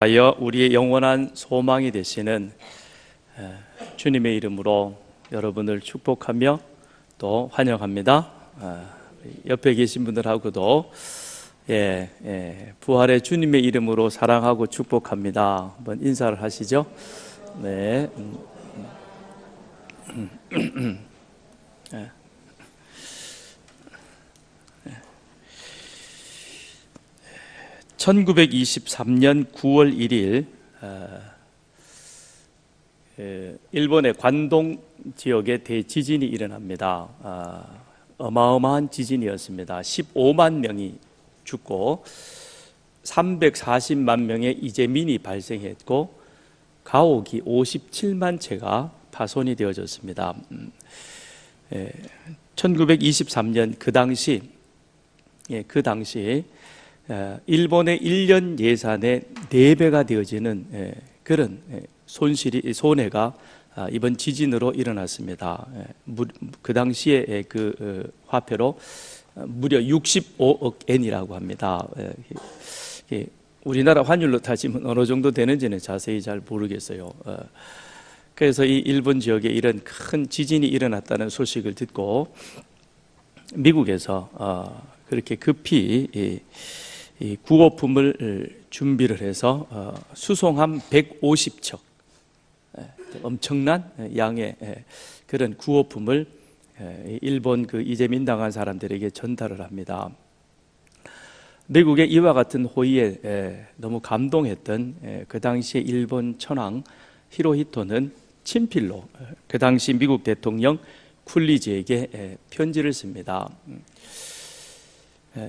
하여 우리의 영원한 소망이 되시는 주님의 이름으로 여러분을 축복하며 또 환영합니다. 옆에 계신 분들하고도 부활의 주님의 이름으로 사랑하고 축복합니다. 한번 인사를 하시죠. 네. 1923년 9월 1일 일본의 관동 지역에 대지진이 일어납니다. 어마어마한 지진이었습니다. 15만 명이 죽고 340만 명의 이재민이 발생했고 가옥이 57만 채가 파손이 되어졌습니다. 1923년 그 당시 일본의 1년 예산의 4배가 되어지는 그런 손해가 이번 지진으로 일어났습니다. 그 당시에 그 화폐로 무려 65억 엔이라고 합니다. 우리나라 환율로 따지면 어느 정도 되는지는 자세히 잘 모르겠어요. 그래서 이 일본 지역에 이런 큰 지진이 일어났다는 소식을 듣고 미국에서 그렇게 급히 이 구호품을 준비를 해서 수송함 150척, 엄청난 양의 그런 구호품을 일본 그 이재민 당한 사람들에게 전달을 합니다. 미국의 이와 같은 호의에 너무 감동했던 그 당시의 일본 천황 히로히토는 친필로 그 당시 미국 대통령 쿨리지에게 편지를 씁니다.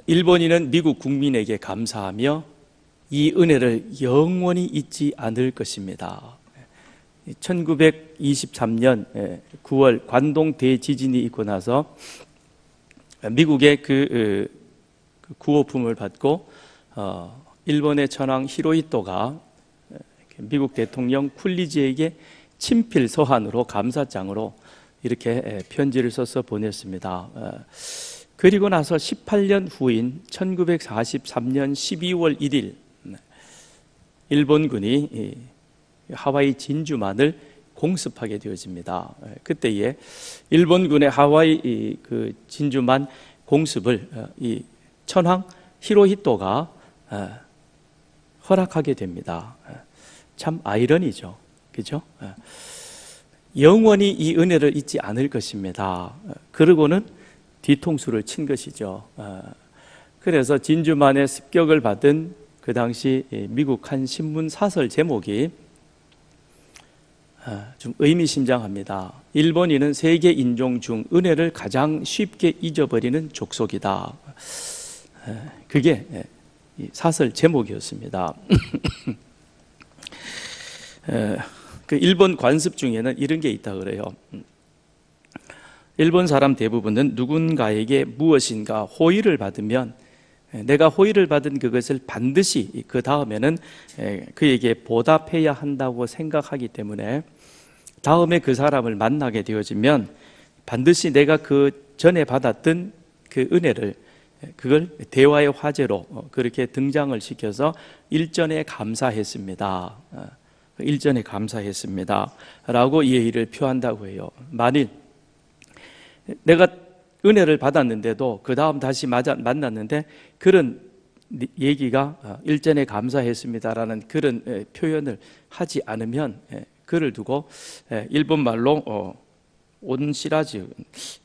일본인은 미국 국민에게 감사하며 이 은혜를 영원히 잊지 않을 것입니다. 1923년 9월 관동 대지진이 있고 나서 미국의 그 구호품을 받고 일본의 천황 히로히토가 미국 대통령 쿨리지에게 친필 서한으로 감사장으로 이렇게 편지를 써서 보냈습니다. 그리고 나서 18년 후인 1943년 12월 1일 일본군이 하와이 진주만을 공습하게 되어집니다. 그때에 일본군의 하와이 그 진주만 공습을 이 천황 히로히토가 허락하게 됩니다. 참 아이러니죠, 그죠? 영원히 이 은혜를 잊지 않을 것입니다. 그러고는 뒤통수를 친 것이죠. 그래서 진주만의 습격을 받은 그 당시 미국 한 신문 사설 제목이 좀 의미심장합니다. 일본인은 세계 인종 중 은혜를 가장 쉽게 잊어버리는 족속이다. 그게 사설 제목이었습니다. 그 일본 관습 중에는 이런 게 있다 그래요. 일본 사람 대부분은 누군가에게 무엇인가 호의를 받으면 내가 호의를 받은 그것을 반드시 그 다음에는 그에게 보답해야 한다고 생각하기 때문에 다음에 그 사람을 만나게 되어지면 반드시 내가 그 전에 받았던 그 은혜를 그걸 대화의 화제로 그렇게 등장을 시켜서 일전에 감사했습니다. 일전에 감사했습니다 라고 예의를 표한다고 해요. 만일 내가 은혜를 받았는데도 그 다음 다시 만났는데 그런 얘기가 일전에 감사했습니다라는 그런 표현을 하지 않으면 그를 두고 일본말로 온시라즈,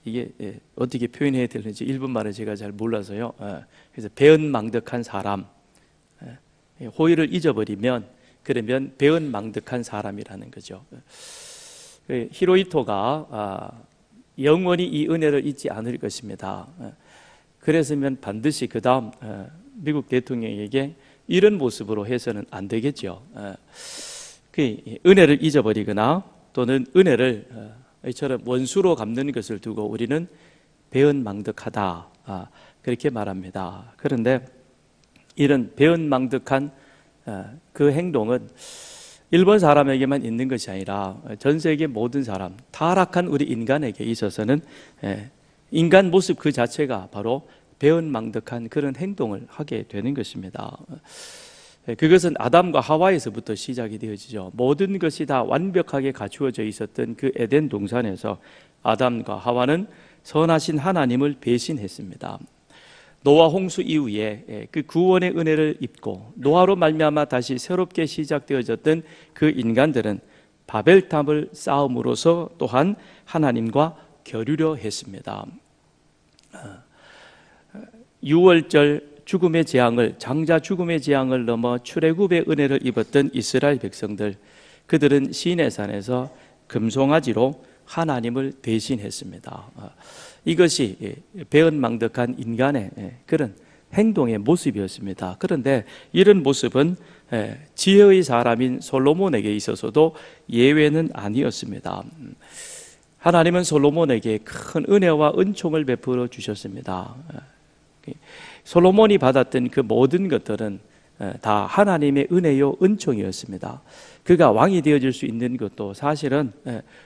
이게 어떻게 표현해야 되는지 일본말을 제가 잘 몰라서요. 그래서 배은망덕한 사람, 호의를 잊어버리면 그러면 배은망덕한 사람이라는 거죠. 히로히토가 영원히 이 은혜를 잊지 않을 것입니다. 그랬으면 반드시 그 다음 미국 대통령에게 이런 모습으로 해서는 안 되겠죠. 그 은혜를 잊어버리거나 또는 은혜를 이처럼 원수로 갚는 것을 두고 우리는 배은망덕하다 그렇게 말합니다. 그런데 이런 배은망덕한 그 행동은 일본 사람에게만 있는 것이 아니라 전 세계 모든 사람, 타락한 우리 인간에게 있어서는 인간 모습 그 자체가 바로 배은망덕한 그런 행동을 하게 되는 것입니다. 그것은 아담과 하와에서부터 시작이 되어지죠. 모든 것이 다 완벽하게 갖추어져 있었던 그 에덴 동산에서 아담과 하와는 선하신 하나님을 배신했습니다. 노아 홍수 이후에 그 구원의 은혜를 입고 노아로 말미암아 다시 새롭게 시작되어졌던 그 인간들은 바벨탑을 쌓음으로써 또한 하나님과 겨루려 했습니다. 6월절 죽음의 재앙을, 장자 죽음의 재앙을 넘어 출애굽의 은혜를 입었던 이스라엘 백성들, 그들은 시내산에서 금송아지로 하나님을 대신했습니다. 이것이 배은망덕한 인간의 그런 행동의 모습이었습니다. 그런데 이런 모습은 지혜의 사람인 솔로몬에게 있어서도 예외는 아니었습니다. 하나님은 솔로몬에게 큰 은혜와 은총을 베풀어 주셨습니다. 솔로몬이 받았던 그 모든 것들은 다 하나님의 은혜요 은총이었습니다. 그가 왕이 되어질 수 있는 것도 사실은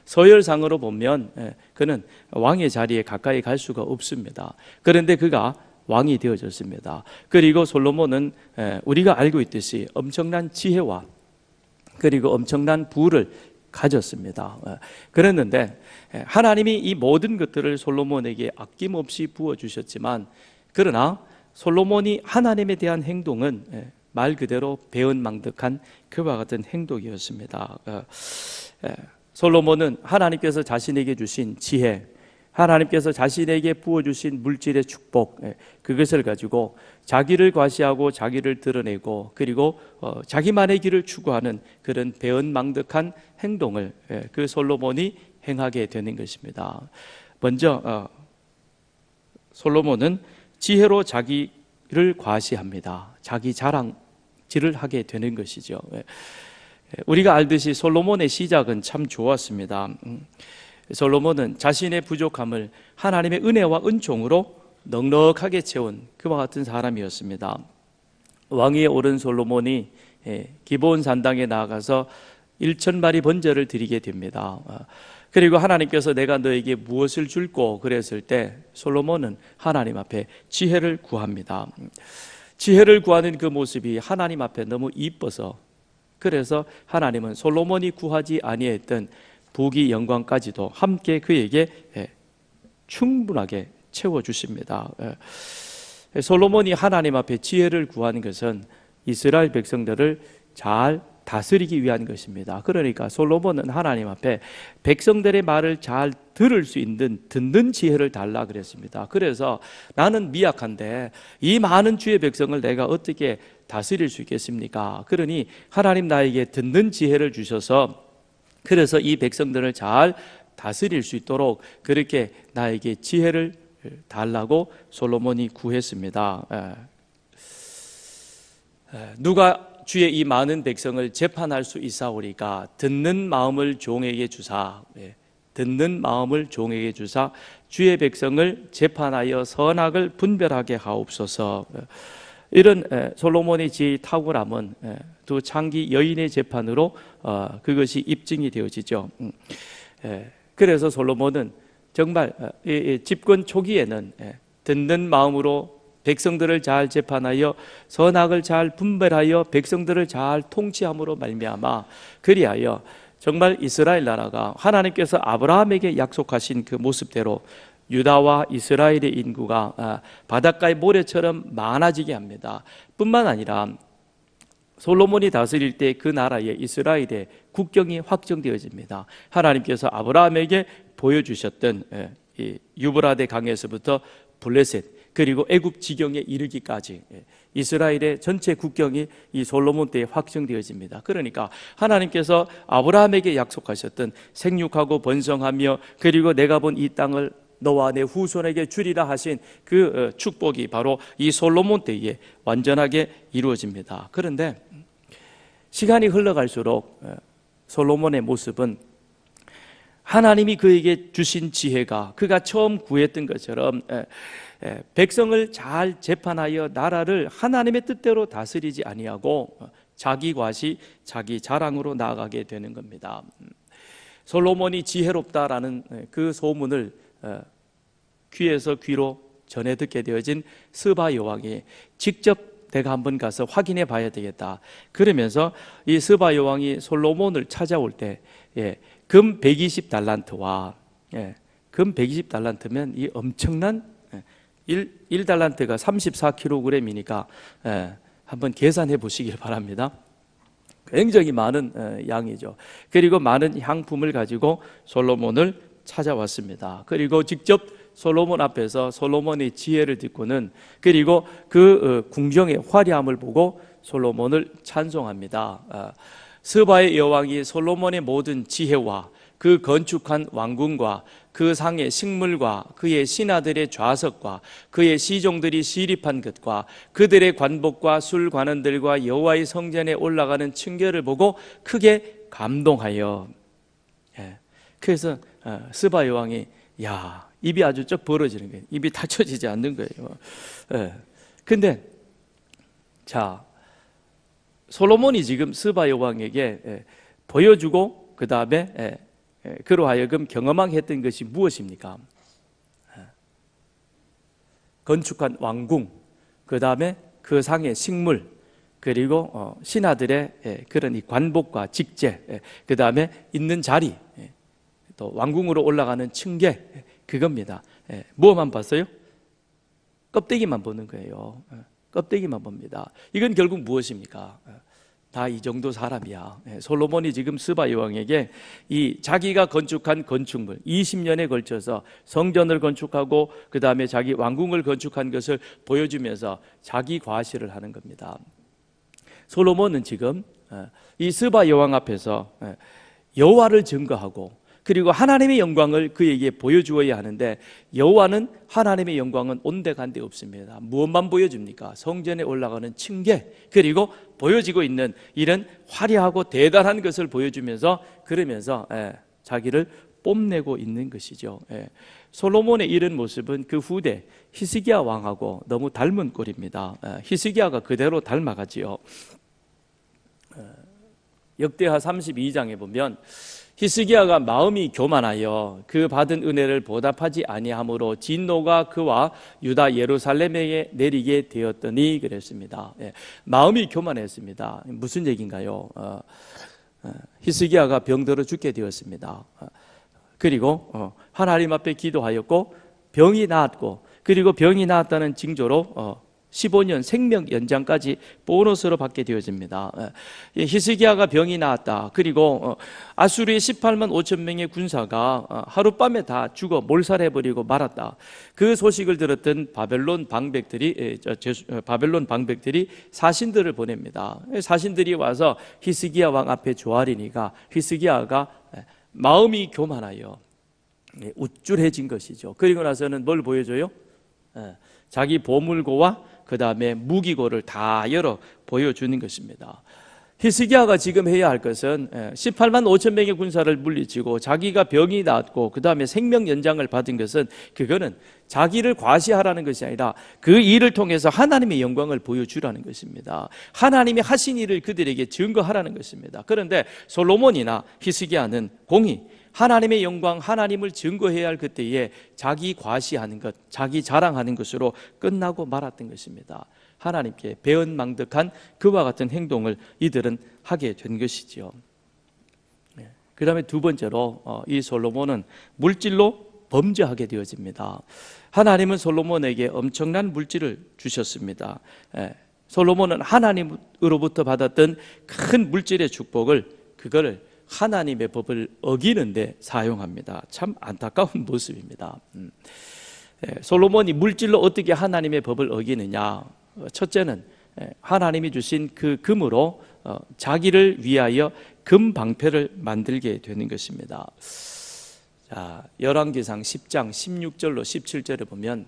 서열상으로 보면 그는 왕의 자리에 가까이 갈 수가 없습니다. 그런데 그가 왕이 되어졌습니다. 그리고 솔로몬은 우리가 알고 있듯이 엄청난 지혜와 그리고 엄청난 부를 가졌습니다. 그랬는데 하나님이 이 모든 것들을 솔로몬에게 아낌없이 부어주셨지만, 그러나 솔로몬이 하나님에 대한 행동은 말 그대로 배은망덕한 그와 같은 행동이었습니다. 솔로몬은 하나님께서 자신에게 주신 지혜, 하나님께서 자신에게 부어주신 물질의 축복, 그것을 가지고 자기를 과시하고 자기를 드러내고 그리고 자기만의 길을 추구하는 그런 배은망덕한 행동을 그 솔로몬이 행하게 되는 것입니다. 먼저 솔로몬은 지혜로 자기를 과시합니다. 자기 자랑질을 하게 되는 것이죠. 우리가 알듯이 솔로몬의 시작은 참 좋았습니다. 솔로몬은 자신의 부족함을 하나님의 은혜와 은총으로 넉넉하게 채운 그와 같은 사람이었습니다. 왕위에 오른 솔로몬이 기브온 산당에 나아가서 1,000마리 번제를 드리게 됩니다. 그리고 하나님께서 내가 너에게 무엇을 줄꼬 그랬을 때 솔로몬은 하나님 앞에 지혜를 구합니다. 지혜를 구하는 그 모습이 하나님 앞에 너무 이뻐서, 그래서 하나님은 솔로몬이 구하지 아니했던 부귀 영광까지도 함께 그에게 충분하게 채워주십니다. 솔로몬이 하나님 앞에 지혜를 구하는 것은 이스라엘 백성들을 잘 다스리기 위한 것입니다. 그러니까 솔로몬은 하나님 앞에 백성들의 말을 잘 들을 수 있는 듣는 지혜를 달라 그랬습니다. 그래서 나는 미약한데 이 많은 주의 백성을 내가 어떻게 다스릴 수 있겠습니까? 그러니 하나님 나에게 듣는 지혜를 주셔서, 그래서 이 백성들을 잘 다스릴 수 있도록 그렇게 나에게 지혜를 달라고 솔로몬이 구했습니다. 누가 주의 이 많은 백성을 재판할 수 있사오리까 듣는 마음을 종에게 주사, 듣는 마음을 종에게 주사 주의 백성을 재판하여 선악을 분별하게 하옵소서. 이런 솔로몬의 지혜의 탁월함은 두 창기 여인의 재판으로 그것이 입증이 되어지죠. 그래서 솔로몬은 정말 집권 초기에는 듣는 마음으로 백성들을 잘 재판하여 선악을 잘 분별하여 백성들을 잘 통치함으로 말미암아 그리하여 정말 이스라엘 나라가 하나님께서 아브라함에게 약속하신 그 모습대로 유다와 이스라엘의 인구가 바닷가의 모래처럼 많아지게 합니다. 뿐만 아니라 솔로몬이 다스릴 때 그 나라의 이스라엘의 국경이 확정되어집니다. 하나님께서 아브라함에게 보여주셨던 이 유브라데 강에서부터 블레셋 그리고 애굽 지경에 이르기까지 이스라엘의 전체 국경이 이 솔로몬 때에 확정되어집니다. 그러니까 하나님께서 아브라함에게 약속하셨던 생육하고 번성하며 그리고 내가 본 이 땅을 너와 내 후손에게 주리라 하신 그 축복이 바로 이 솔로몬 때에 완전하게 이루어집니다. 그런데 시간이 흘러갈수록 솔로몬의 모습은 하나님이 그에게 주신 지혜가 그가 처음 구했던 것처럼 백성을 잘 재판하여 나라를 하나님의 뜻대로 다스리지 아니하고 자기 과시, 자기 자랑으로 나아가게 되는 겁니다. 솔로몬이 지혜롭다라는 그 소문을 귀에서 귀로 전해 듣게 되어진 스바 여왕이 직접 내가 한번 가서 확인해 봐야 되겠다. 그러면서 이 스바 여왕이 솔로몬을 찾아올 때 금 120달란트와 금 120달란트면 이 엄청난 1달란트가 34kg이니까 한번 계산해 보시길 바랍니다. 굉장히 많은 양이죠. 그리고 많은 향품을 가지고 솔로몬을 찾아왔습니다. 그리고 직접 솔로몬 앞에서 솔로몬의 지혜를 듣고는 그리고 그 궁정의 화려함을 보고 솔로몬을 찬송합니다. 스바의 여왕이 솔로몬의 모든 지혜와 그 건축한 왕궁과 그 상의 식물과 그의 신하들의 좌석과 그의 시종들이 시립한 것과 그들의 관복과 술관원들과 여호와의 성전에 올라가는 층계를 보고 크게 감동하여 그래서 스바 여왕이 입이 아주 쩍 벌어지는 거예요. 입이 닫혀지지 않는 거예요. 근데 자, 솔로몬이 지금 스바 여왕에게 보여주고 그 다음에 그로 하여금 경험하게 했던 것이 무엇입니까? 건축한 왕궁, 그 다음에 그 상의 식물, 그리고 신하들의 그런 이 관복과 직제, 그 다음에 있는 자리, 또 왕궁으로 올라가는 층계, 그겁니다. 무엇만 봤어요? 껍데기만 보는 거예요. 껍데기만 봅니다. 이건 결국 무엇입니까? 다 이 정도 사람이야. 솔로몬이 지금 스바 여왕에게 이 자기가 건축한 건축물 20년에 걸쳐서 성전을 건축하고 그 다음에 자기 왕궁을 건축한 것을 보여주면서 자기 과시를 하는 겁니다. 솔로몬은 지금 이 스바 여왕 앞에서 여호와를 증거하고 그리고 하나님의 영광을 그에게 보여주어야 하는데 여호와는 하나님의 영광은 온데간데 없습니다. 무엇만 보여줍니까? 성전에 올라가는 층계 그리고 보여지고 있는 이런 화려하고 대단한 것을 보여주면서 그러면서 자기를 뽐내고 있는 것이죠. 솔로몬의 이런 모습은 그 후대 히스기야 왕하고 너무 닮은 꼴입니다. 히스기야가 그대로 닮아가지요. 역대하 32장에 보면 히스기야가 마음이 교만하여 그 받은 은혜를 보답하지 아니하므로 진노가 그와 유다 예루살렘에 내리게 되었더니 그랬습니다. 마음이 교만했습니다. 무슨 얘기인가요? 히스기야가 병들어 죽게 되었습니다. 그리고 하나님 앞에 기도하였고 병이 나았고 그리고 병이 나았다는 징조로 15년 생명 연장까지 보너스로 받게 되어집니다. 히스기야가 병이 나았다. 그리고 아수르의 18만 5천 명의 군사가 하룻밤에 다 죽어 몰살해버리고 말았다. 그 소식을 들었던 바벨론 방백들이 사신들을 보냅니다. 사신들이 와서 히스기야 왕 앞에 조아리니까 히스기야가 마음이 교만하여 우쭐해진 것이죠. 그리고 나서는 뭘 보여줘요? 자기 보물고와 그 다음에 무기고를 다 열어 보여주는 것입니다. 히스기야가 지금 해야 할 것은 18만 5천 명의 군사를 물리치고 자기가 병이 나았고 그 다음에 생명 연장을 받은 것은 그거는 자기를 과시하라는 것이 아니라 그 일을 통해서 하나님의 영광을 보여주라는 것입니다. 하나님이 하신 일을 그들에게 증거하라는 것입니다. 그런데 솔로몬이나 히스기야는 공히 하나님의 영광, 하나님을 증거해야 할 그때에 자기 과시하는 것, 자기 자랑하는 것으로 끝나고 말았던 것입니다. 하나님께 배은망덕한 그와 같은 행동을 이들은 하게 된 것이죠. 그 다음에 두 번째로 이 솔로몬은 물질로 범죄하게 되어집니다. 하나님은 솔로몬에게 엄청난 물질을 주셨습니다. 솔로몬은 하나님으로부터 받았던 큰 물질의 축복을 그거를 하나님의 법을 어기는데 사용합니다. 참 안타까운 모습입니다. 솔로몬이 물질로 어떻게 하나님의 법을 어기느냐? 첫째는 하나님이 주신 그 금으로 자기를 위하여 금 방패를 만들게 되는 것입니다. 자, 열왕기상 10장 16절로 17절에 보면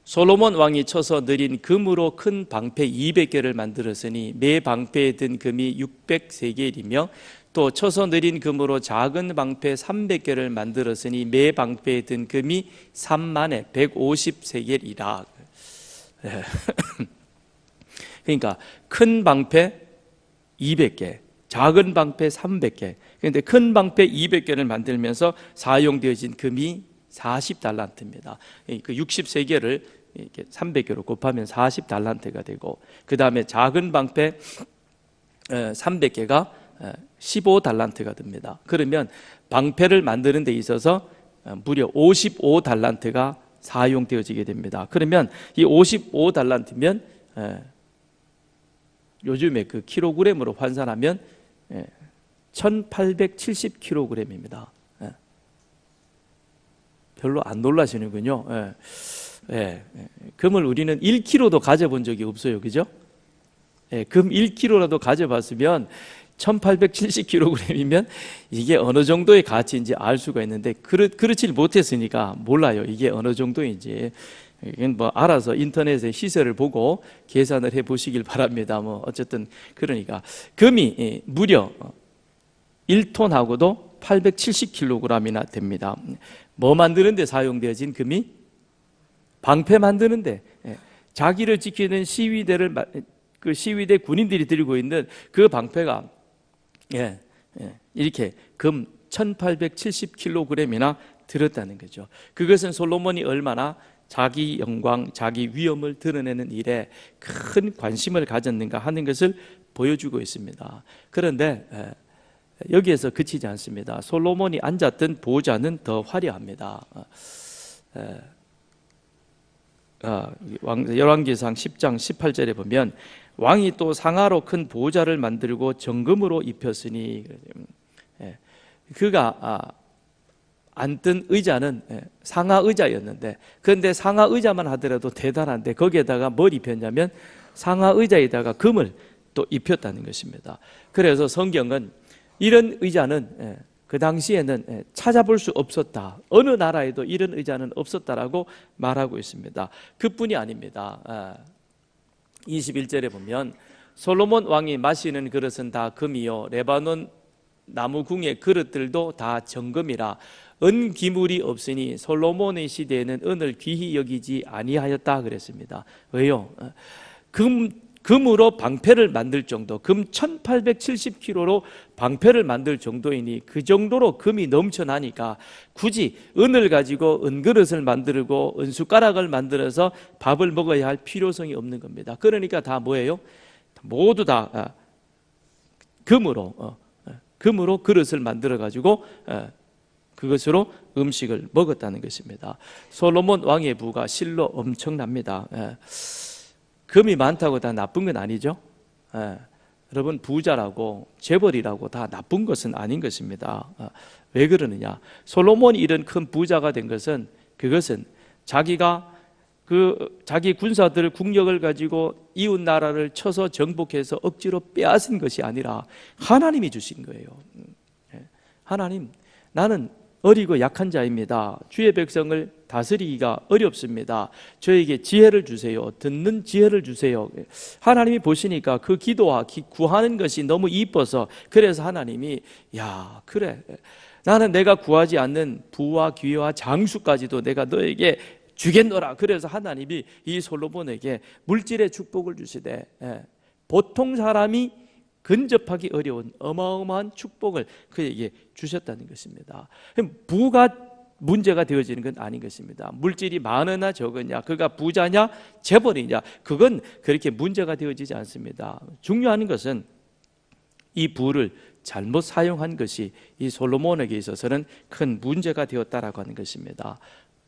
솔로몬 왕이 쳐서 느린 금으로 큰 방패 200개를 만들었으니 매 방패에 든 금이 600세겔이며 또 쳐서 느린 금으로 작은 방패 300개를 만들었으니 매 방패에 든 금이 3만에 150세겔이라. 그러니까 큰 방패 200개, 작은 방패 300개. 그런데 큰 방패 200개를 만들면서 사용되어진 금이 40달란트입니다. 그 60세겔을 이렇게 300개로 곱하면 40달란트가 되고, 그 다음에 작은 방패 300개가 15달란트가 됩니다. 그러면 방패를 만드는 데 있어서 무려 55달란트가 사용되어지게 됩니다. 그러면 이 55달란트면 요즘에 그 킬로그램으로換算하면 1870kg입니다. 별로 안 놀라시는군요. 금을 우리는 1kg도 가져본 적이 없어요. 그죠? 금 1kg라도 가져봤으면 1870kg이면 이게 어느 정도의 가치인지 알 수가 있는데, 그렇지 못했으니까 몰라요. 이게 어느 정도인지. 뭐 알아서 인터넷에 시세를 보고 계산을 해 보시길 바랍니다. 뭐 어쨌든 그러니까 금이 무려 1톤하고도 870kg이나 됩니다. 뭐 만드는데 사용되어진 금이? 방패 만드는데, 자기를 지키는 시위대를, 그 시위대 군인들이 들고 있는 그 방패가 이렇게 금 1870kg이나 들었다는 거죠. 그것은 솔로몬이 얼마나 자기 영광, 자기 위엄을 드러내는 일에 큰 관심을 가졌는가 하는 것을 보여주고 있습니다. 그런데 여기에서 그치지 않습니다. 솔로몬이 앉았던 보좌는 더 화려합니다. 열왕기상 10장 18절에 보면 왕이 또 상아로 큰 보좌를 만들고 정금으로 입혔으니, 그가 앉던 의자는 상아 의자였는데, 그런데 상아 의자만 하더라도 대단한데 거기에다가 뭘 입혔냐면 상아 의자에다가 금을 또 입혔다는 것입니다. 그래서 성경은 이런 의자는 그 당시에는 찾아볼 수 없었다, 어느 나라에도 이런 의자는 없었다라고 말하고 있습니다. 그뿐이 아닙니다. 21절에 보면 솔로몬 왕이 마시는 그릇은 다 금이요 레바논 나무궁의 그릇들도 다 정금이라 은 기물이 없으니 솔로몬의 시대에는 은을 귀히 여기지 아니하였다 그랬습니다. 왜요? 금으로 방패를 만들 정도, 금 1870kg로 방패를 만들 정도이니 그 정도로 금이 넘쳐나니까 굳이 은을 가지고 은그릇을 만들고 은숟가락을 만들어서 밥을 먹어야 할 필요성이 없는 겁니다. 그러니까 다 뭐예요? 모두 다 금으로 그릇을 만들어 가지고 그것으로 음식을 먹었다는 것입니다. 솔로몬 왕의 부가 실로 엄청납니다. 금이 많다고 다 나쁜 건 아니죠. 여러분, 부자라고 재벌이라고 다 나쁜 것은 아닌 것입니다. 왜 그러느냐? 솔로몬이 이런 큰 부자가 된 것은, 그것은 자기가 자기 군사들 국력을 가지고 이웃 나라를 쳐서 정복해서 억지로 빼앗은 것이 아니라 하나님이 주신 거예요. 하나님, 나는 어리고 약한 자입니다. 주의 백성을 다스리기가 어렵습니다. 저에게 지혜를 주세요. 듣는 지혜를 주세요. 하나님이 보시니까 그 기도와 구하는 것이 너무 이뻐서, 그래서 하나님이 그래, 나는 내가 구하지 않는 부와 귀와 장수까지도 내가 너에게 주겠노라. 그래서 하나님이 이 솔로몬에게 물질의 축복을 주시되 보통 사람이 근접하기 어려운 어마어마한 축복을 그에게 주셨다는 것입니다. 부가 문제가 되어지는 건 아닌 것입니다. 물질이 많으나 적으냐, 그가 부자냐 재벌이냐, 그건 그렇게 문제가 되어지지 않습니다. 중요한 것은 이 부를 잘못 사용한 것이 이 솔로몬에게 있어서는 큰 문제가 되었다라고 하는 것입니다.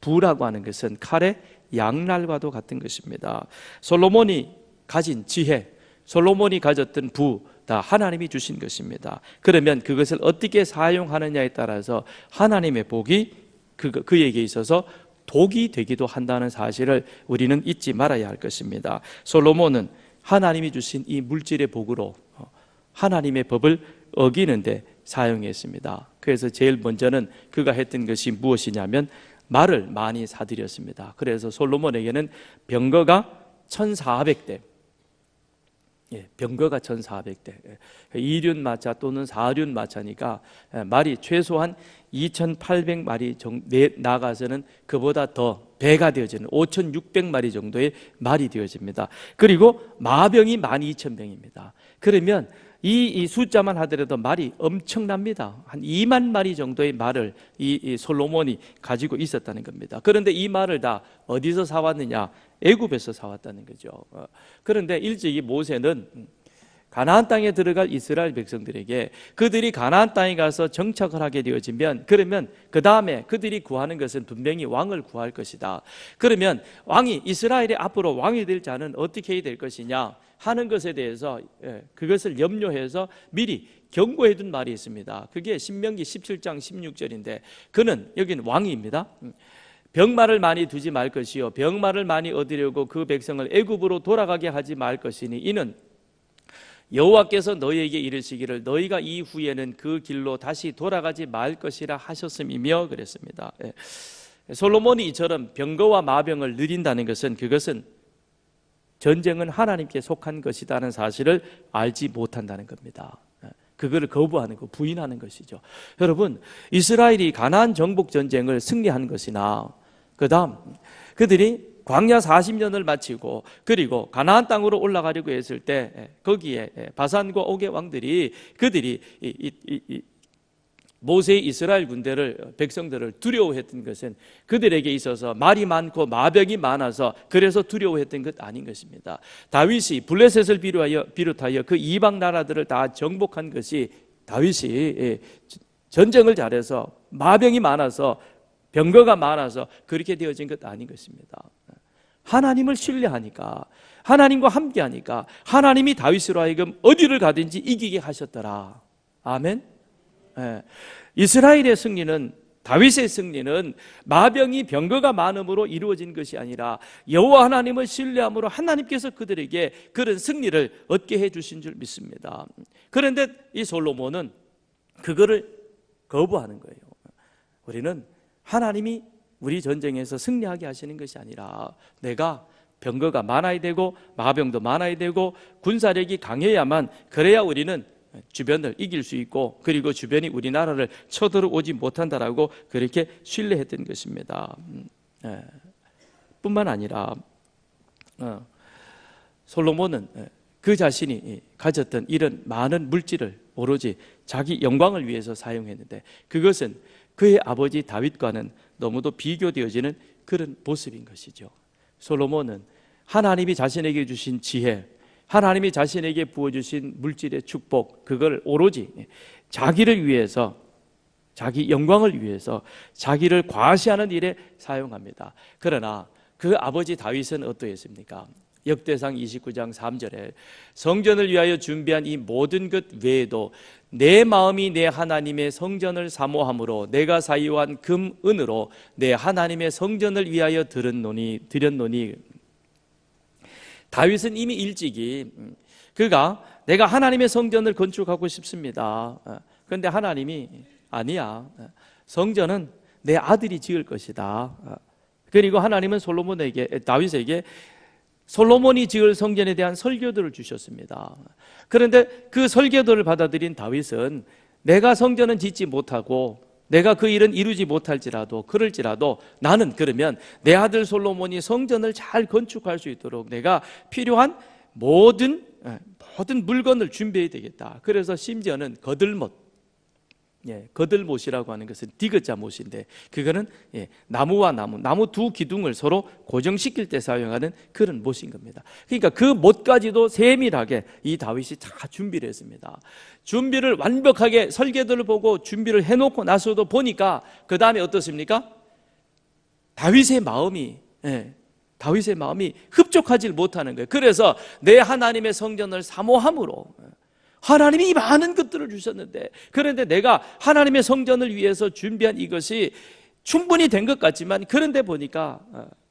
부라고 하는 것은 칼의 양날과도 같은 것입니다. 솔로몬이 가진 지혜, 솔로몬이 가졌던 부, 다 하나님이 주신 것입니다. 그러면 그것을 어떻게 사용하느냐에 따라서 하나님의 복이 그에게 있어서 독이 되기도 한다는 사실을 우리는 잊지 말아야 할 것입니다. 솔로몬은 하나님이 주신 이 물질의 복으로 하나님의 법을 어기는데 사용했습니다. 그래서 제일 먼저는 그가 했던 것이 무엇이냐면 말을 많이 사들였습니다. 그래서 솔로몬에게는 병거가 1400대, 병거가 1400대, 2륜 마차 또는 4륜 마차니까 말이 최소한 2800마리 나가서는 그보다 더 배가 되어지는 5600마리 정도의 말이 되어집니다. 그리고 마병이 12000병입니다. 그러면 이 숫자만 하더라도 말이 엄청납니다. 한 2만 마리 정도의 말을 이 솔로몬이 가지고 있었다는 겁니다. 그런데 이 말을 다 어디서 사왔느냐? 애굽에서 사왔다는 거죠. 그런데 일찍이 모세는 가나안 땅에 들어갈 이스라엘 백성들에게 그들이 가나안 땅에 가서 정착을 하게 되어지면, 그러면 그 다음에 그들이 구하는 것은 분명히 왕을 구할 것이다. 그러면 왕이, 이스라엘의 앞으로 왕이 될 자는 어떻게 해야 될 것이냐 하는 것에 대해서 그것을 염려해서 미리 경고해 둔 말이 있습니다. 그게 신명기 17장 16절인데, 그는, 여기는 왕입니다. 병마를 많이 두지 말 것이요 병마를 많이 얻으려고 그 백성을 애굽으로 돌아가게 하지 말 것이니 이는 여호와께서 너희에게 이르시기를 너희가 이후에는 그 길로 다시 돌아가지 말 것이라 하셨음이며 그랬습니다. 솔로몬이 이처럼 병거와 마병을 누린다는 것은, 그것은 전쟁은 하나님께 속한 것이라는 사실을 알지 못한다는 겁니다. 그거를 거부하는 거, 부인하는 것이죠. 여러분, 이스라엘이 가나안 정복 전쟁을 승리한 것이나, 그 다음 그들이 광야 40년을 마치고 그리고 가나안 땅으로 올라가려고 했을 때 거기에 바산과 옥의 왕들이, 그들이 모세의 이스라엘 군대를, 백성들을 두려워했던 것은 그들에게 있어서 말이 많고 마병이 많아서 그래서 두려워했던 것 아닌 것입니다. 다윗이 블레셋을 비롯하여 그 이방 나라들을 다 정복한 것이, 다윗이 전쟁을 잘해서 마병이 많아서 병거가 많아서 그렇게 되어진 것 아닌 것입니다. 하나님을 신뢰하니까, 하나님과 함께하니까 하나님이 다윗으로 하여금 어디를 가든지 이기게 하셨더라. 아멘. 이스라엘의 승리는, 다윗의 승리는 마병이 병거가 많음으로 이루어진 것이 아니라 여호와 하나님을 신뢰함으로 하나님께서 그들에게 그런 승리를 얻게 해주신 줄 믿습니다. 그런데 이 솔로몬은 그거를 거부하는 거예요. 우리는 하나님이 우리 전쟁에서 승리하게 하시는 것이 아니라 내가 병거가 많아야 되고 마병도 많아야 되고 군사력이 강해야만, 그래야 우리는 주변을 이길 수 있고 그리고 주변이 우리나라를 쳐들어오지 못한다라고 그렇게 신뢰했던 것입니다. 뿐만 아니라 솔로몬은 그 자신이 가졌던 이런 많은 물질을 오로지 자기 영광을 위해서 사용했는데, 그것은 그의 아버지 다윗과는 너무도 비교되어지는 그런 모습인 것이죠. 솔로몬은 하나님이 자신에게 주신 지혜, 하나님이 자신에게 부어주신 물질의 축복, 그걸 오로지 자기를 위해서, 자기 영광을 위해서, 자기를 과시하는 일에 사용합니다. 그러나 그 아버지 다윗은 어떠했습니까? 역대상 29장 3절에 성전을 위하여 준비한 이 모든 것 외에도 내 마음이 내 하나님의 성전을 사모함으로 내가 사유한 금, 은으로 내 하나님의 성전을 위하여 드렸노니. 다윗은 이미 일찍이 그가 내가 하나님의 성전을 건축하고 싶습니다. 그런데 하나님이 아니야, 성전은 내 아들이 지을 것이다. 그리고 하나님은 다윗에게 솔로몬이 지을 성전에 대한 설교들을 주셨습니다. 그런데 그 설교들을 받아들인 다윗은 내가 성전은 짓지 못하고 내가 그 일은 이루지 못할지라도, 그럴지라도 나는 그러면 내 아들 솔로몬이 성전을 잘 건축할 수 있도록 내가 필요한 모든 물건을 준비해야 되겠다. 그래서 심지어는 거들못이라고 하는 것은 디귿자 못인데, 그거는 나무와 나무 두 기둥을 서로 고정시킬 때 사용하는 그런 못인 겁니다. 그러니까 그 못까지도 세밀하게 이 다윗이 다 준비를 했습니다. 준비를 완벽하게 설계도를 보고 준비를 해놓고 나서도 보니까 그 다음에 어떻습니까? 다윗의 마음이 흡족하지 못하는 거예요. 그래서 내 하나님의 성전을 사모함으로, 하나님이 많은 것들을 주셨는데, 그런데 내가 하나님의 성전을 위해서 준비한 이것이 충분히 된 것 같지만, 그런데 보니까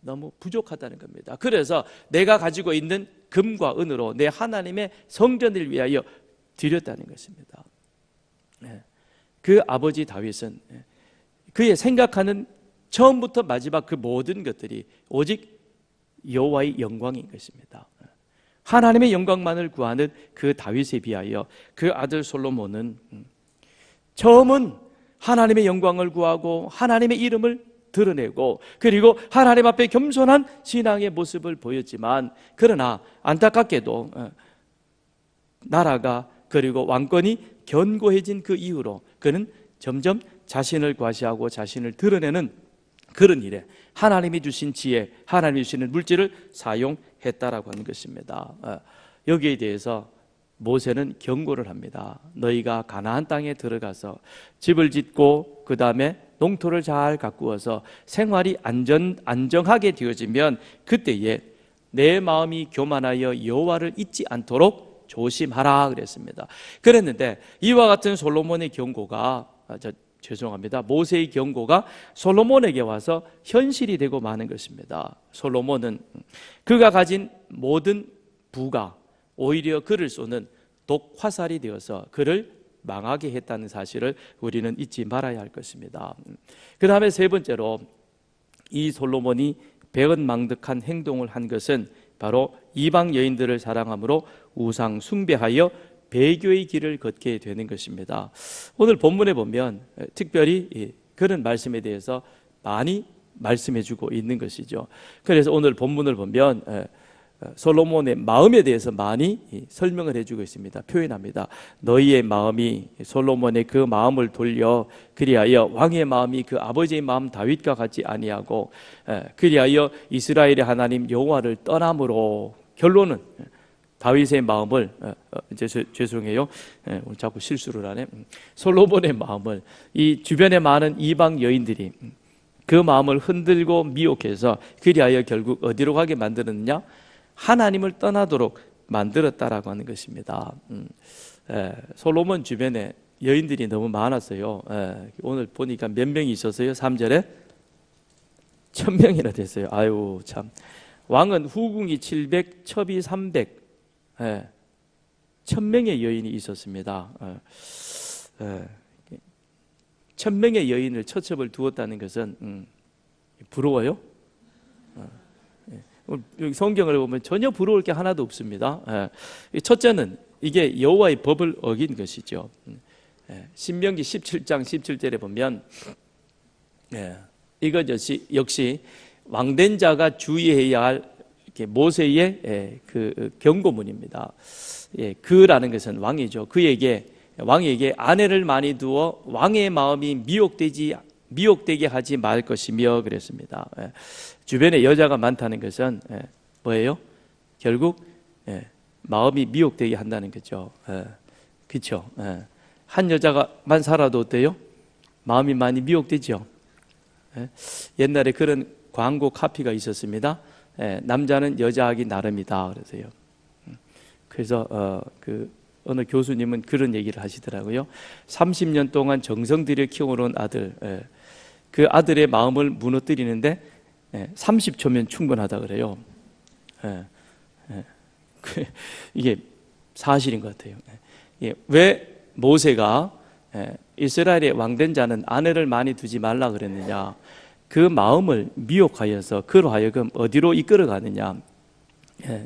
너무 부족하다는 겁니다. 그래서 내가 가지고 있는 금과 은으로 내 하나님의 성전을 위하여 드렸다는 것입니다. 그 아버지 다윗은 그의 생각하는 처음부터 마지막 그 모든 것들이 오직 여호와의 영광인 것입니다. 하나님의 영광만을 구하는 그 다윗에 비하여 그 아들 솔로몬은 처음은 하나님의 영광을 구하고 하나님의 이름을 드러내고 그리고 하나님 앞에 겸손한 신앙의 모습을 보였지만, 그러나 안타깝게도 나라가 그리고 왕권이 견고해진 그 이후로 그는 점점 자신을 과시하고 자신을 드러내는 그런 일에 하나님이 주신 지혜, 하나님이 주시는 물질을 사용했다라고 하는 것입니다. 여기에 대해서 모세는 경고를 합니다. 너희가 가나안 땅에 들어가서 집을 짓고 그 다음에 농토를 잘 가꾸어서 생활이 안정하게 되어지면 그때에 내 마음이 교만하여 여호와를 잊지 않도록 조심하라 그랬습니다. 그랬는데 이와 같은 솔로몬의 경고가 죄송합니다. 모세의 경고가 솔로몬에게 와서 현실이 되고 마는 것입니다. 솔로몬은 그가 가진 모든 부가 오히려 그를 쏘는 독화살이 되어서 그를 망하게 했다는 사실을 우리는 잊지 말아야 할 것입니다. 그 다음에 세 번째로 이 솔로몬이 배은망덕한 행동을 한 것은 바로 이방 여인들을 사랑함으로 우상 숭배하여 배교의 길을 걷게 되는 것입니다. 오늘 본문에 보면 특별히 그런 말씀에 대해서 많이 말씀해 주고 있는 것이죠. 그래서 오늘 본문을 보면 솔로몬의 마음에 대해서 많이 설명을 해주고 있습니다. 표현합니다. 너희의 마음이 솔로몬의 그 마음을 돌려 그리하여 왕의 마음이 그 아버지의 마음 다윗과 같지 아니하고 그리하여 이스라엘의 하나님 여호와를 떠남으로 결론은 다윗의 마음을 죄송해요. 오늘 자꾸 실수를 하네. 솔로몬의 마음을 이 주변에 많은 이방 여인들이 그 마음을 흔들고 미혹해서 그리하여 결국 어디로 가게 만드느냐? 하나님을 떠나도록 만들었다라고 하는 것입니다. 솔로몬 주변에 여인들이 너무 많았어요. 오늘 보니까 몇 명이 있었어요? 3절에 1000명이나 됐어요. 아유 참. 왕은 후궁이 700, 첩이 300 1000명의 여인이 있었습니다. 1000명의 여인을 처첩을 두었다는 것은 부러워요? 여기 성경을 보면 전혀 부러울 게 하나도 없습니다. 첫째는 이게 여호와의 법을 어긴 것이죠. 신명기 17장 17절에 보면 이것 역시 왕된 자가 주의해야 할 모세의 그 경고문입니다. 그라는 것은 왕이죠. 왕에게 아내를 많이 두어 왕의 마음이 미혹되게 하지 말 것이며 그랬습니다. 주변에 여자가 많다는 것은 뭐예요? 결국 마음이 미혹되게 한다는 거죠. 그렇죠? 한 여자가만 살아도 어때요? 마음이 많이 미혹되죠. 옛날에 그런 광고 카피가 있었습니다. 남자는 여자하기 나름이다 그래서요. 그래서 어느 교수님은 그런 얘기를 하시더라고요. 30년 동안 정성 들여 키워온 아들, 그 아들의 마음을 무너뜨리는데 30초면 충분하다 그래요. 이게 사실인 것 같아요. 왜 모세가 이스라엘의 왕된 자는 아내를 많이 두지 말라 그랬느냐? 그 마음을 미혹하여서 그로 하여금 어디로 이끌어가느냐?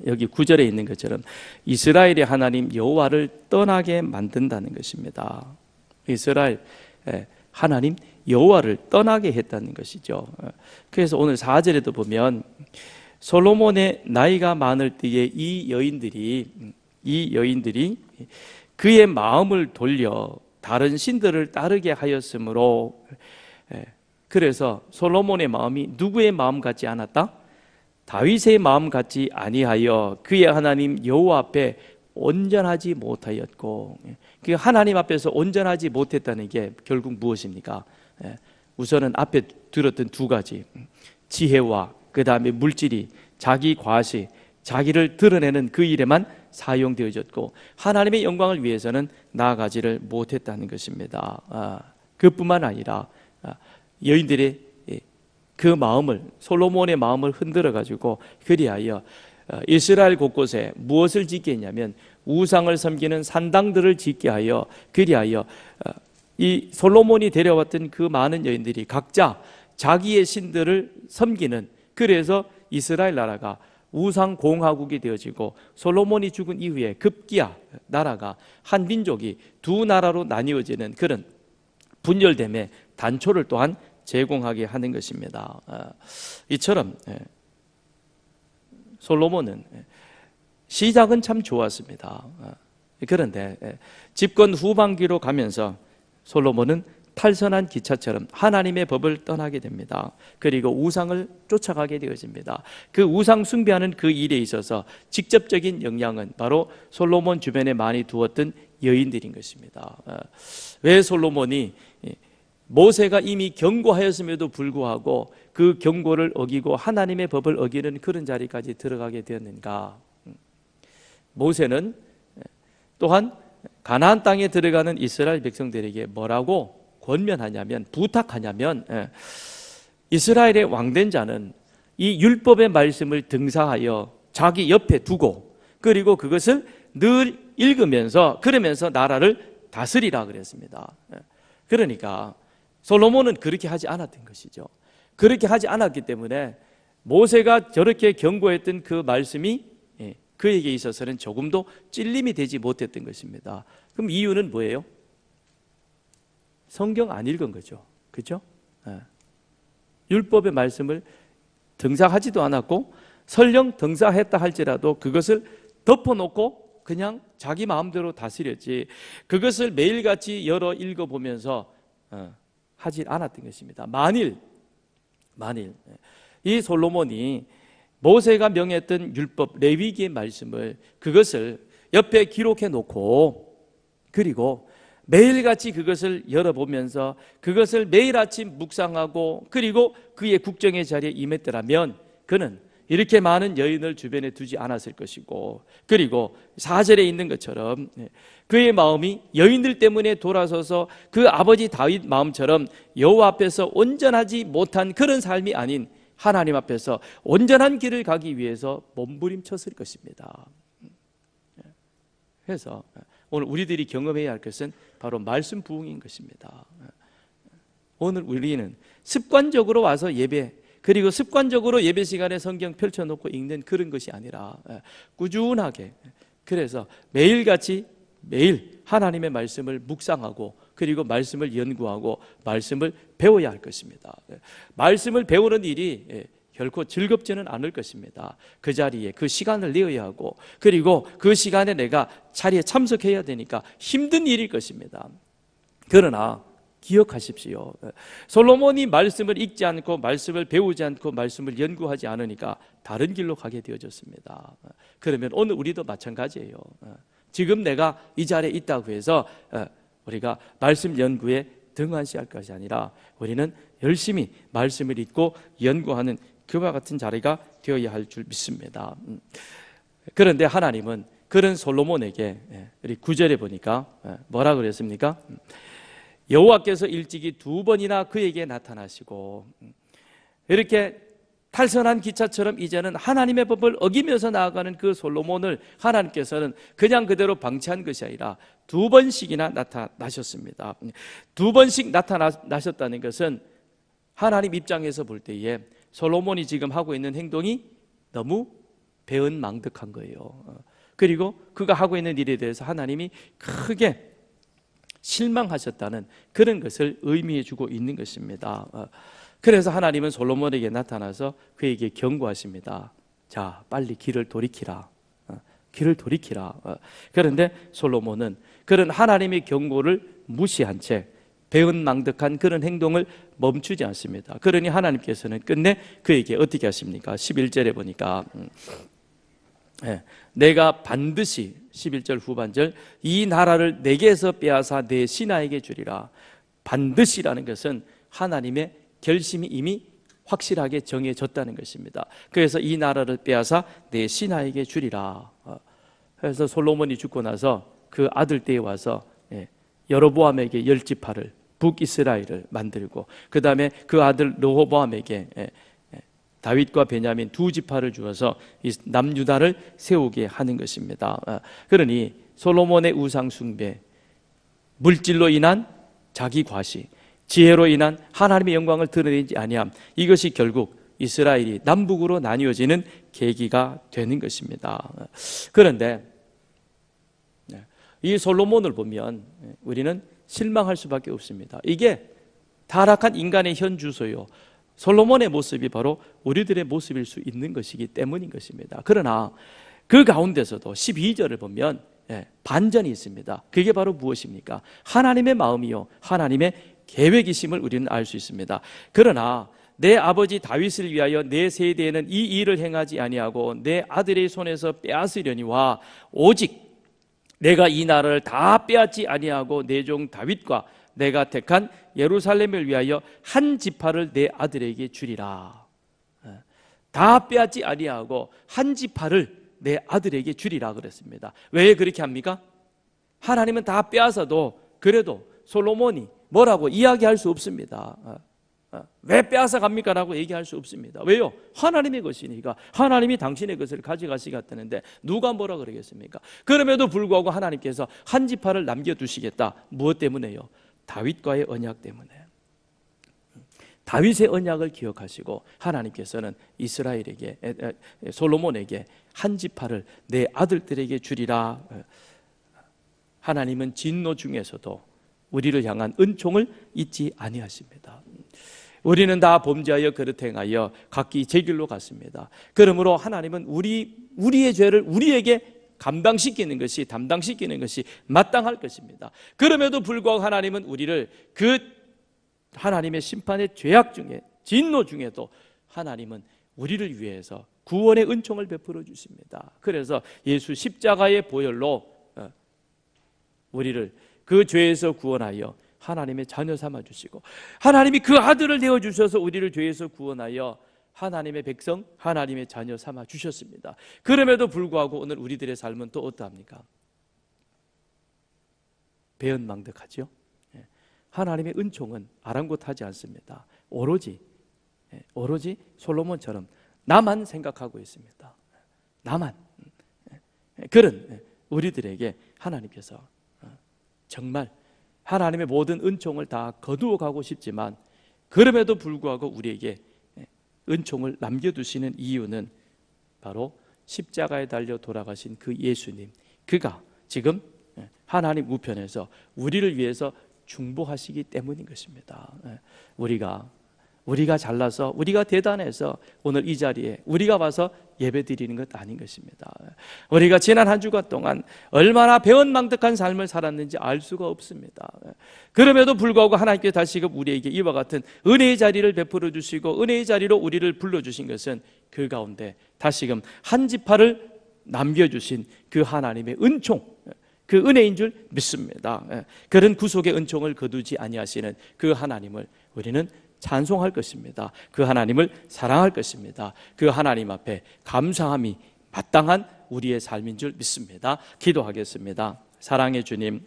여기 9절에 있는 것처럼 이스라엘의 하나님 여호와를 떠나게 만든다는 것입니다. 이스라엘 하나님 여호와를 떠나게 했다는 것이죠. 그래서 오늘 4절에도 보면 솔로몬의 나이가 많을 때에 이 여인들이 그의 마음을 돌려 다른 신들을 따르게 하였으므로, 그래서 솔로몬의 마음이 누구의 마음 같지 않았다? 다윗의 마음 같지 아니하여 그의 하나님 여호와 앞에 온전하지 못하였고, 그 하나님 앞에서 온전하지 못했다는 게 결국 무엇입니까? 우선은 앞에 들었던 두 가지, 지혜와 그 다음에 물질이 자기 과시, 자기를 드러내는 그 일에만 사용되어졌고 하나님의 영광을 위해서는 나아가지를 못했다는 것입니다. 그뿐만 아니라 여인들의 그 마음을, 솔로몬의 마음을 흔들어 가지고 그리하여 이스라엘 곳곳에 무엇을 짓게 했냐면 우상을 섬기는 산당들을 짓게 하여, 그리하여 이 솔로몬이 데려왔던 그 많은 여인들이 각자 자기의 신들을 섬기는, 그래서 이스라엘 나라가 우상 공화국이 되어지고 솔로몬이 죽은 이후에 급기야 나라가 한 민족이 두 나라로 나뉘어지는 그런 분열됨의 단초를 또한 제공하게 하는 것입니다. 이처럼 솔로몬은 시작은 참 좋았습니다. 그런데 집권 후반기로 가면서 솔로몬은 탈선한 기차처럼 하나님의 법을 떠나게 됩니다. 그리고 우상을 쫓아가게 되어집니다. 그 우상 숭배하는 그 일에 있어서 직접적인 영향은 바로 솔로몬 주변에 많이 두었던 여인들인 것입니다. 왜 솔로몬이 모세가 이미 경고하였음에도 불구하고 그 경고를 어기고 하나님의 법을 어기는 그런 자리까지 들어가게 되었는가? 모세는 또한 가나안 땅에 들어가는 이스라엘 백성들에게 뭐라고 권면하냐면, 부탁하냐면, 이스라엘의 왕된 자는 이 율법의 말씀을 등사하여 자기 옆에 두고, 그리고 그것을 늘 읽으면서 그러면서 나라를 다스리라 그랬습니다. 그러니까 솔로몬은 그렇게 하지 않았던 것이죠. 그렇게 하지 않았기 때문에 모세가 저렇게 경고했던 그 말씀이 그에게 있어서는 조금도 찔림이 되지 못했던 것입니다. 그럼 이유는 뭐예요? 성경 안 읽은 거죠. 그렇죠? 율법의 말씀을 등사하지도 않았고, 설령 등사했다 할지라도 그것을 덮어놓고 그냥 자기 마음대로 다스렸지, 그것을 매일같이 열어 읽어보면서 하지 않았던 것입니다. 만일 이 솔로몬이 모세가 명했던 율법 레위기의 말씀을, 그것을 옆에 기록해 놓고, 그리고 매일같이 그것을 열어보면서 그것을 매일 아침 묵상하고 그리고 그의 국정의 자리에 임했더라면 그는 이렇게 많은 여인을 주변에 두지 않았을 것이고, 그리고 4절에 있는 것처럼 그의 마음이 여인들 때문에 돌아서서 그 아버지 다윗 마음처럼 여호와 앞에서 온전하지 못한 그런 삶이 아닌 하나님 앞에서 온전한 길을 가기 위해서 몸부림쳤을 것입니다. 그래서 오늘 우리들이 경험해야 할 것은 바로 말씀 부흥인 것입니다. 오늘 우리는 습관적으로 와서 예배, 그리고 습관적으로 예배 시간에 성경 펼쳐놓고 읽는 그런 것이 아니라 꾸준하게, 그래서 매일같이 매일 하나님의 말씀을 묵상하고 그리고 말씀을 연구하고 말씀을 배워야 할 것입니다. 말씀을 배우는 일이 결코 즐겁지는 않을 것입니다. 그 자리에 그 시간을 내어야 하고, 그리고 그 시간에 내가 자리에 참석해야 되니까 힘든 일일 것입니다. 그러나 기억하십시오. 솔로몬이 말씀을 읽지 않고 말씀을 배우지 않고 말씀을 연구하지 않으니까 다른 길로 가게 되어졌습니다. 그러면 오늘 우리도 마찬가지예요. 지금 내가 이 자리에 있다고 해서 우리가 말씀 연구에 등한시할 것이 아니라 우리는 열심히 말씀을 읽고 연구하는 그와 같은 자리가 되어야 할 줄 믿습니다. 그런데 하나님은 그런 솔로몬에게 우리 9절에 보니까 뭐라 그랬습니까? 여호와께서 일찍이 2번이나 그에게 나타나시고, 이렇게 탈선한 기차처럼 이제는 하나님의 법을 어기면서 나아가는 그 솔로몬을 하나님께서는 그냥 그대로 방치한 것이 아니라 2번씩이나 나타나셨습니다. 2번씩 나타나셨다는 것은 하나님 입장에서 볼 때에 솔로몬이 지금 하고 있는 행동이 너무 배은망덕한 거예요. 그리고 그가 하고 있는 일에 대해서 하나님이 크게 실망하셨다는 그런 것을 의미해 주고 있는 것입니다. 그래서 하나님은 솔로몬에게 나타나서 그에게 경고하십니다. 자, 빨리 길을 돌이키라. 길을 돌이키라. 그런데 솔로몬은 그런 하나님의 경고를 무시한 채 배은망덕한 그런 행동을 멈추지 않습니다. 그러니 하나님께서는 끝내 그에게 어떻게 하십니까? 11절에 보니까 내가 반드시, 11절 후반절, 이 나라를 내게서 빼앗아 내 신하에게 주리라. 반드시라는 것은 하나님의 결심이 이미 확실하게 정해졌다는 것입니다. 그래서 이 나라를 빼앗아 내 신하에게 주리라. 그래서 솔로몬이 죽고 나서 그 아들 때에 와서 여로보암에게 10지파를, 북이스라엘을 만들고, 그 다음에 그 아들 르호보암에게 다윗과 베냐민 2지파를 주어서 남유다를 세우게 하는 것입니다. 그러니 솔로몬의 우상 숭배, 물질로 인한 자기 과시, 지혜로 인한 하나님의 영광을 드러내지 아니함, 이것이 결국 이스라엘이 남북으로 나뉘어지는 계기가 되는 것입니다. 그런데 이 솔로몬을 보면 우리는 실망할 수밖에 없습니다. 이게 타락한 인간의 현주소요, 솔로몬의 모습이 바로 우리들의 모습일 수 있는 것이기 때문인 것입니다. 그러나 그 가운데서도 12절을 보면 반전이 있습니다. 그게 바로 무엇입니까? 하나님의 마음이요 하나님의 계획이심을 우리는 알 수 있습니다. 그러나 내 아버지 다윗을 위하여 내 세대에는 이 일을 행하지 아니하고 내 아들의 손에서 빼앗으려니와 오직 내가 이 나라를 다 빼앗지 아니하고 내 종 다윗과 내가 택한 예루살렘을 위하여 한 지파를 내 아들에게 주리라. 다 빼앗지 아니하고 한 지파를 내 아들에게 주리라 그랬습니다. 왜 그렇게 합니까? 하나님은 다 빼앗아도 그래도 솔로몬이 뭐라고 이야기할 수 없습니다. 왜 빼앗아 갑니까? 라고 얘기할 수 없습니다. 왜요? 하나님의 것이니까. 하나님이 당신의 것을 가져가시겠다는데 누가 뭐라 그러겠습니까? 그럼에도 불구하고 하나님께서 한 지파를 남겨두시겠다. 무엇 때문에요? 다윗과의 언약 때문에. 다윗의 언약을 기억하시고 하나님께서는 이스라엘에게, 솔로몬에게 한 지파를 내 아들들에게 주리라. 하나님은 진노 중에서도 우리를 향한 은총을 잊지 아니하십니다. 우리는 다 범죄하여 그릇 행하여 각기 제 길로 갔습니다. 그러므로 하나님은 우리의 죄를 우리에게 담당시키는 것이 마땅할 것입니다. 그럼에도 불구하고 하나님은 우리를 그 하나님의 심판의 죄악 중에, 진노 중에도 하나님은 우리를 위해서 구원의 은총을 베풀어 주십니다. 그래서 예수 십자가의 보혈로 우리를 그 죄에서 구원하여 하나님의 자녀 삼아 주시고, 하나님이 그 아들을 내어 주셔서 우리를 죄에서 구원하여 하나님의 백성, 하나님의 자녀 삼아 주셨습니다. 그럼에도 불구하고 오늘 우리들의 삶은 또 어떠합니까? 배은망덕하죠. 하나님의 은총은 아랑곳하지 않습니다. 오로지 솔로몬처럼 나만 생각하고 있습니다. 나만. 그런 우리들에게 하나님께서 정말 하나님의 모든 은총을 다 거두어 가고 싶지만, 그럼에도 불구하고 우리에게 은총을 남겨두시는 이유는 바로 십자가에 달려 돌아가신 그 예수님, 그가 지금 하나님 우편에서 우리를 위해서 중보하시기 때문인 것입니다. 우리가 잘나서, 우리가 대단해서 오늘 이 자리에 우리가 와서 예배드리는 것 아닌 것입니다. 우리가 지난 한 주간 동안 얼마나 배은망덕한 삶을 살았는지 알 수가 없습니다. 그럼에도 불구하고 하나님께서 다시금 우리에게 이와 같은 은혜의 자리를 베풀어 주시고 은혜의 자리로 우리를 불러주신 것은 그 가운데 다시금 한 지파를 남겨주신 그 하나님의 은총, 그 은혜인 줄 믿습니다. 그런 구속의 은총을 거두지 아니하시는 그 하나님을 우리는 찬송할 것입니다. 그 하나님을 사랑할 것입니다. 그 하나님 앞에 감사함이 마땅한 우리의 삶인 줄 믿습니다. 기도하겠습니다. 사랑의 주님,